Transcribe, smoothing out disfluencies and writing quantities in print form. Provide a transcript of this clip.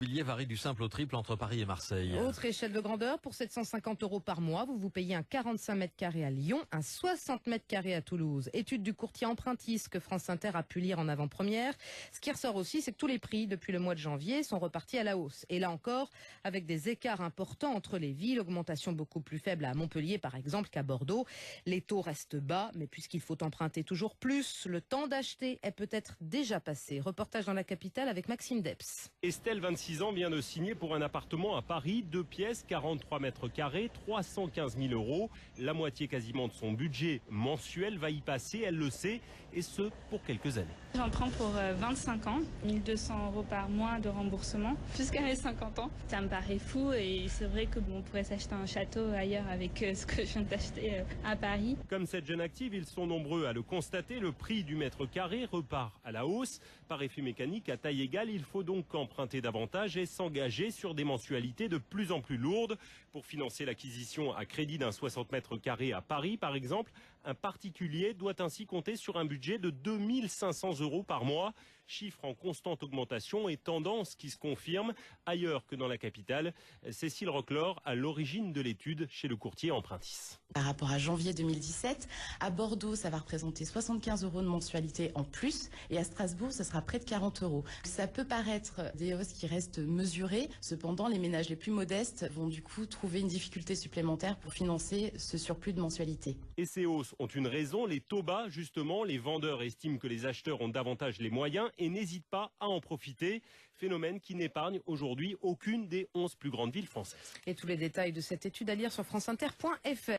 Le billet varie du simple au triple entre Paris et Marseille. Autre échelle de grandeur, pour 750 € par mois, vous payez un 45 mètres carrés à Lyon, un 60 mètres carrés à Toulouse. Étude du courtier Empruntis que France Inter a pu lire en avant-première. Ce qui ressort aussi, c'est que tous les prix depuis le mois de janvier sont repartis à la hausse. Et là encore, avec des écarts importants entre les villes, augmentation beaucoup plus faible à Montpellier par exemple qu'à Bordeaux. Les taux restent bas, mais puisqu'il faut emprunter toujours plus, le temps d'acheter est peut-être déjà passé. Reportage dans la capitale avec Maxime Depps. Estelle, 26 ans, vient de signer pour un appartement à Paris, 2 pièces, 43 mètres carrés, 315 000 €. La moitié quasiment de son budget mensuel va y passer, elle le sait, et ce, pour quelques années. J'emprunte pour 25 ans, 1 200 € par mois de remboursement, jusqu'à mes 50 ans. Ça me paraît fou et c'est vrai qu'on pourrait s'acheter un château ailleurs avec ce que je viens d'acheter à Paris. Comme cette jeune active, ils sont nombreux à le constater, le prix du mètre carré repart à la hausse. Par effet mécanique, à taille égale, il faut donc emprunter davantage et s'engager sur des mensualités de plus en plus lourdes. Pour financer l'acquisition à crédit d'un 60 mètres carrés à Paris, par exemple, un particulier doit ainsi compter sur un budget de 2 500 € par mois. Chiffre en constante augmentation et tendance qui se confirme ailleurs que dans la capitale. Cécile Roclor, à l'origine de l'étude chez le courtier Empruntis. Par rapport à janvier 2017, à Bordeaux, ça va représenter 75 € de mensualité en plus et à Strasbourg, ce sera près de 40 €. Ça peut paraître des hausses qui restent mesurées. Cependant, les ménages les plus modestes vont du coup trouver une difficulté supplémentaire pour financer ce surplus de mensualité. Et ces hausses ont une raison, les taux bas, justement. Les vendeurs estiment que les acheteurs ont davantage les moyens et n'hésitent pas à en profiter. Phénomène qui n'épargne aujourd'hui aucune des 11 plus grandes villes françaises. Et tous les détails de cette étude à lire sur franceinter.fr.